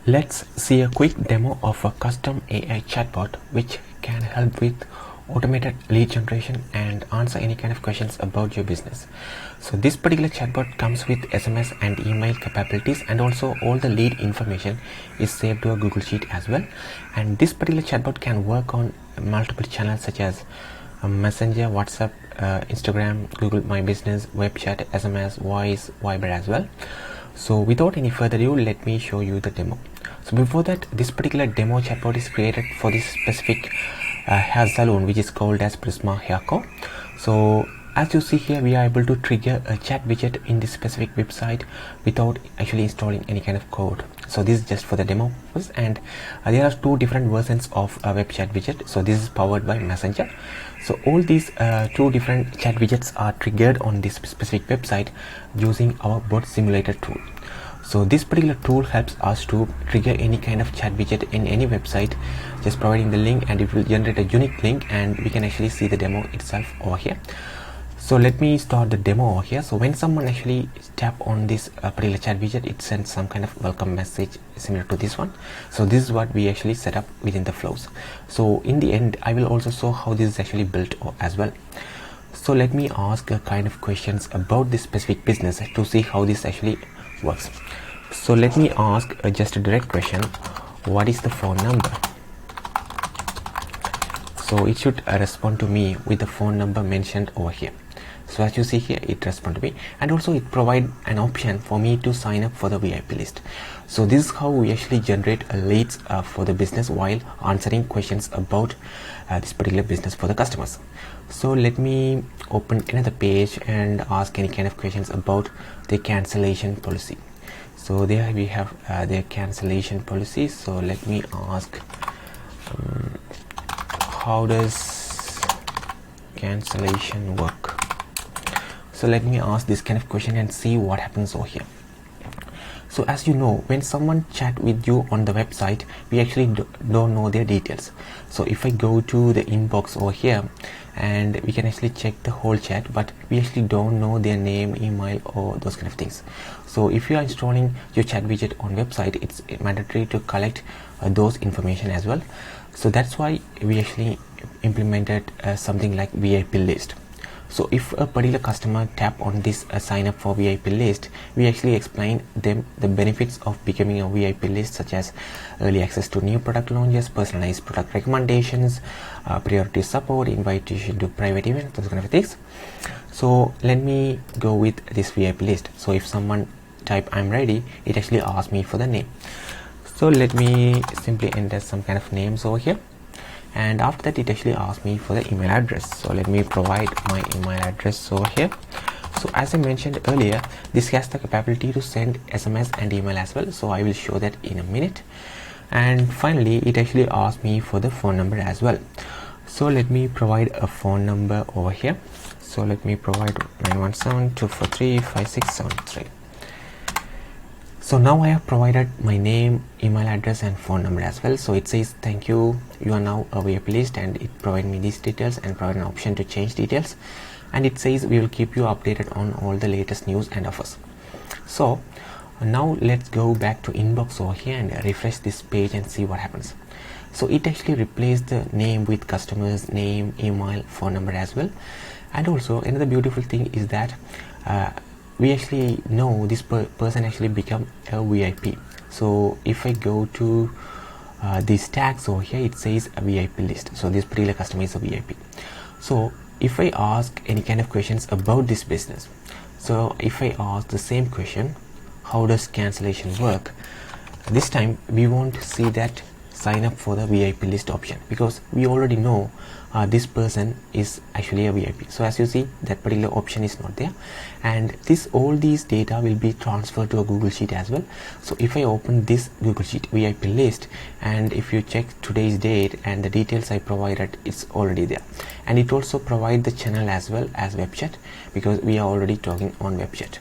Let's see a quick demo of a custom AI chatbot which can help with automated lead generation and answer any kind of questions about your business. So this particular chatbot comes with SMS and email capabilities, and also all the lead information is saved to a Google Sheet as well. And this particular chatbot can work on multiple channels such as Messenger, WhatsApp, Instagram, Google My Business, web chat, SMS, voice, Viber as well. So without any further ado, let me show you the demo. So before that, this particular demo chatbot is created for this specific hair salon, which is called as Prisma Hairco. So as you see here, we are able to trigger a chat widget in this specific website without actually installing any kind of code. So this is just for the demo purpose, and there are two different versions of a web chat widget. So this is powered by Messenger. So all these two different chat widgets are triggered on this specific website using our bot simulator tool. So this particular tool helps us to trigger any kind of chat widget in any website, just providing the link, and it will generate a unique link, and we can actually see the demo itself over here. So let me start the demo over here. So when someone actually tap on this particular chat widget, it sends some kind of welcome message similar to this one. So this is what we actually set up within the flows. So in the end, I will also show how this is actually built as well. So let me ask a kind of questions about this specific business to see how this actually works. So let me ask just a direct question: what is the phone number? So it should respond to me with the phone number mentioned over here. So as you see here, it responds to me, and also it provides an option for me to sign up for the VIP list. So this is how we actually generate leads for the business while answering questions about this particular business for the customers. So let me open another page and ask any kind of questions about the cancellation policy. So there we have their cancellation policy. So let me ask, how does cancellation work? So let me ask this kind of question and see what happens over here. So as you know, when someone chat with you on the website, we actually don't know their details. So if I go to the inbox over here, and we can actually check the whole chat, but we actually don't know their name, email, or those kind of things. So if you are installing your chat widget on website, it's mandatory to collect those information as well. So that's why we actually implemented something like VIP list. So if a particular customer tap on this sign up for VIP list, we actually explain them the benefits of becoming a VIP list, such as early access to new product launches, personalized product recommendations, priority support, invitation to private events, those kind of things. So let me go with this VIP list. So if someone type I'm ready, it actually asks me for the name. So let me simply enter some kind of names over here, and after that it actually asks me for the email address. So let me provide my email address over here. So as I mentioned earlier, this has the capability to send SMS and email as well, so I will show that in a minute. And finally it actually asks me for the phone number as well. So let me provide a phone number over here. So let me provide 917-243-5673. So now I have provided my name, email address, and phone number as well. So it says thank you, you are now a VIP list, and it provides me these details and provide an option to change details, and it says we will keep you updated on all the latest news and offers. So now let's go back to inbox over here and refresh this page and see what happens. So it actually replaced the name with customer's name, email, phone number as well. And also another beautiful thing is that we actually know this person actually become a VIP. So if I go to these tags over here, it says a VIP list. So this particular customer is a VIP. So if I ask any kind of questions about this business, so if I ask the same question, how does cancellation work, this time we won't see that sign up for the VIP list option, because we already know this person is actually a VIP. So as you see, that particular option is not there, and all these data will be transferred to a Google Sheet as well. So if I open this Google Sheet VIP list, and if you check today's date and the details I provided, it's already there. And it also provides the channel as well as web chat, because we are already talking on web chat.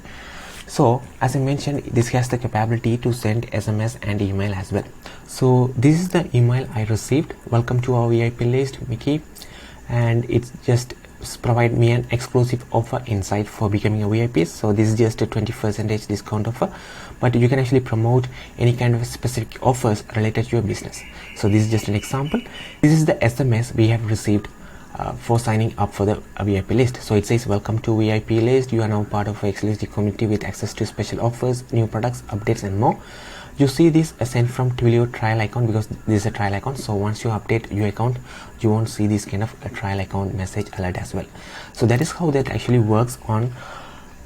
So as I mentioned, this has the capability to send SMS and email as well. So this is the email I received: welcome to our VIP list, Mickey, and it's just provide me an exclusive offer inside for becoming a VIP. So this is just a 20% discount offer, but you can actually promote any kind of specific offers related to your business. So this is just an example. This is the SMS we have received for signing up for the VIP list. So it says, welcome to VIP list, you are now part of an exclusive community with access to special offers, new products, updates and more. You see this sent from Twilio trial icon because this is a trial icon. So once you update your account, you won't see this kind of a trial account message alert as well. So that is how that actually works on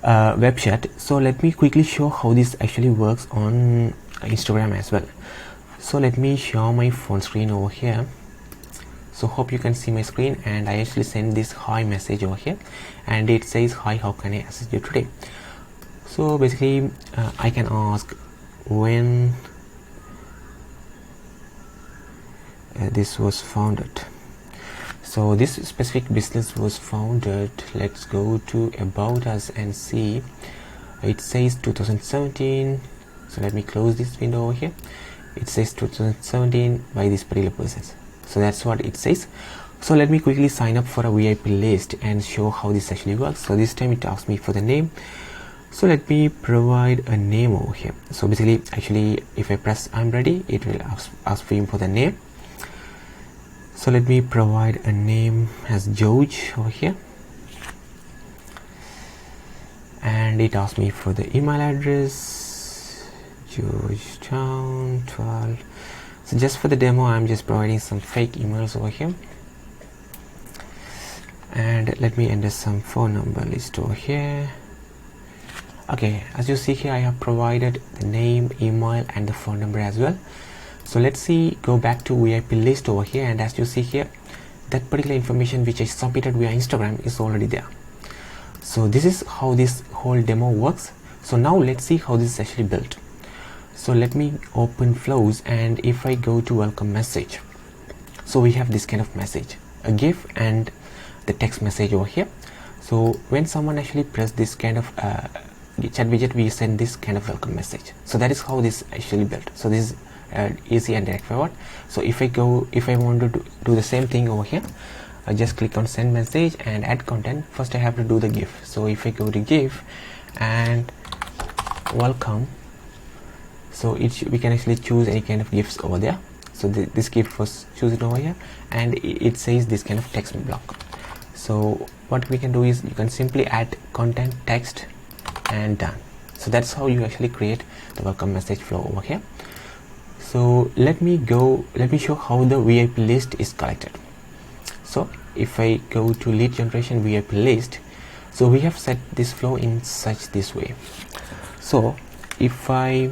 web chat. So let me quickly show how this actually works on Instagram as well. So let me show my phone screen over here. So hope you can see my screen, and I actually send this hi message over here, and it says, hi, how can I assist you today? So basically I can ask when this was founded. So this specific business was founded, let's go to about us and see. It says 2017. So let me close this window over here. It says 2017 by this particular person. So that's what it says. So let me quickly sign up for a VIP list and show how this actually works. So this time it asks me for the name. So let me provide a name over here. So basically, actually, if I press I'm ready, it will ask for him for the name. So let me provide a name as George over here, and it asks me for the email address, Georgetown 12. So just for the demo, I'm just providing some fake emails over here, and let me enter some phone number list over here. Okay, as you see here, I have provided the name, email and the phone number as well. So let's see, go back to VIP list over here, and as you see here, that particular information which I submitted via Instagram is already there. So this is how this whole demo works. So now let's see how this is actually built. So let me open flows, and if I go to welcome message, so we have this kind of message, a GIF and the text message over here. So when someone actually press this kind of chat widget, we send this kind of welcome message. So that is how this actually built. So this is easy and direct forward. So if I want to do the same thing over here, I just click on send message and add content. First I have to do the GIF. So if I go to GIF and welcome, so we can actually choose any kind of GIFs over there. So this GIF was chosen over here, and it says this kind of text block. So what we can do is you can simply add content, text, and done. So that's how you actually create the welcome message flow over here. So let me show how the VIP list is collected. So if I go to lead generation VIP list, so we have set this flow in this way. So if I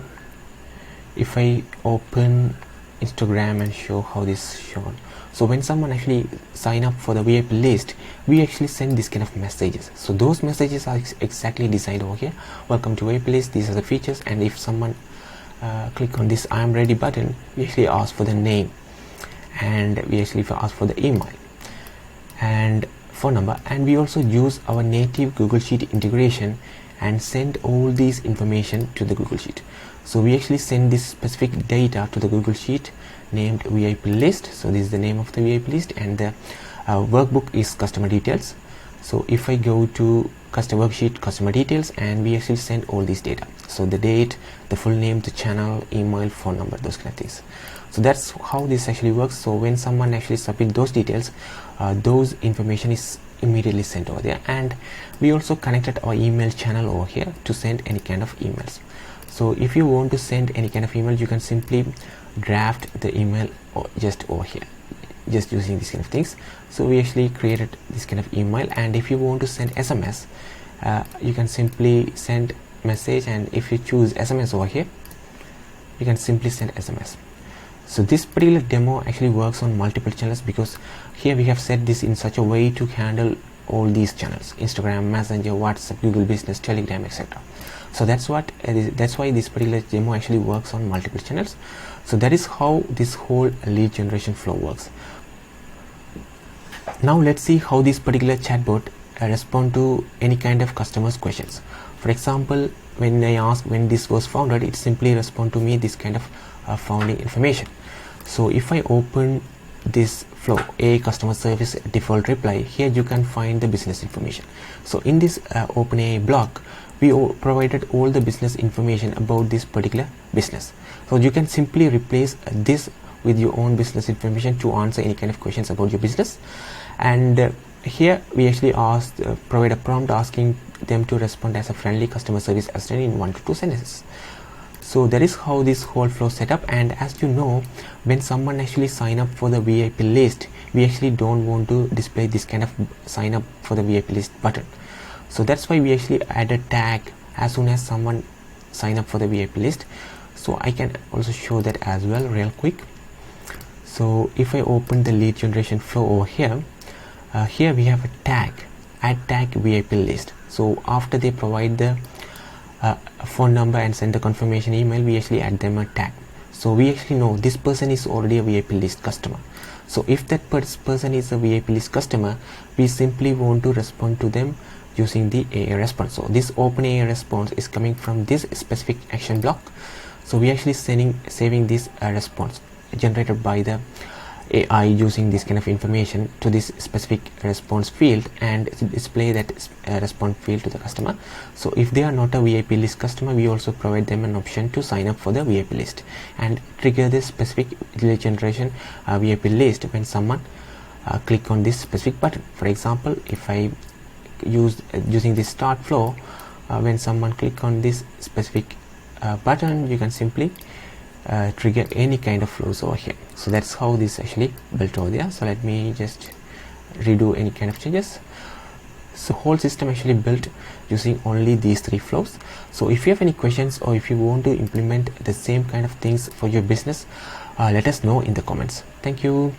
open Instagram and show how this is shown, so when someone actually sign up for the VIP list, we actually send this kind of messages. So those messages are exactly designed over here. Welcome to VIP list, these are the features, and if someone click on this I am ready button, we actually ask for the name, and we actually ask for the email and phone number, and we also use our native Google Sheet integration and send all these information to the Google Sheet. So we actually send this specific data to the Google Sheet named VIP list. So this is the name of the VIP list, and the workbook is customer details. So if I go to customer worksheet, customer details, and we actually send all these data. So the date, the full name, the channel, email, phone number, those kind of things. So that's how this actually works. So when someone actually submit those details, those information is immediately sent over there, and we also connected our email channel over here to send any kind of emails. So if you want to send any kind of email, you can simply draft the email just over here, just using these kind of things. So we actually created this kind of email, and if you want to send SMS, you can simply send message, and if you choose SMS over here, you can simply send SMS. So this particular demo actually works on multiple channels, because here we have set this in such a way to handle all these channels: Instagram, Messenger, WhatsApp, Google Business, Telegram, etc. So that's why this particular demo actually works on multiple channels. So that is how this whole lead generation flow works. Now let's see how this particular chatbot respond to any kind of customers' questions. For example, when I ask when this was founded, it simply respond to me this kind of founding information. So if I open this flow, a customer service default reply. Here you can find the business information. So in this OpenAI block, we provided all the business information about this particular business. So you can simply replace this with your own business information to answer any kind of questions about your business. And here we actually provide a prompt asking them to respond as a friendly customer service assistant in 1 to 2 sentences. So that is how this whole flow set up. And as you know, when someone actually sign up for the VIP list, we actually don't want to display this kind of sign up for the VIP list button. So that's why we actually add a tag as soon as someone sign up for the VIP list. So I can also show that as well real quick. So if I open the lead generation flow over here, here we have a tag, add tag VIP list. So after they provide the phone number and send the confirmation email, we actually add them a tag. So we actually know this person is already a VIP list customer. So if that person is a VIP list customer, we simply want to respond to them using the AI response. So this OpenAI response is coming from this specific action block. So we actually saving this response generated by the AI using this kind of information to this specific response field and display that response field to the customer. So if they are not a VIP list customer, we also provide them an option to sign up for the VIP list and trigger this specific lead generation VIP list when someone click on this specific button. For example, if I using this start flow, when someone click on this specific button, you can simply trigger any kind of flows over here. So that's how this actually built over there. So let me just redo any kind of changes. So whole system actually built using only these 3 flows. So if you have any questions or if you want to implement the same kind of things for your business, let us know in the comments. Thank you.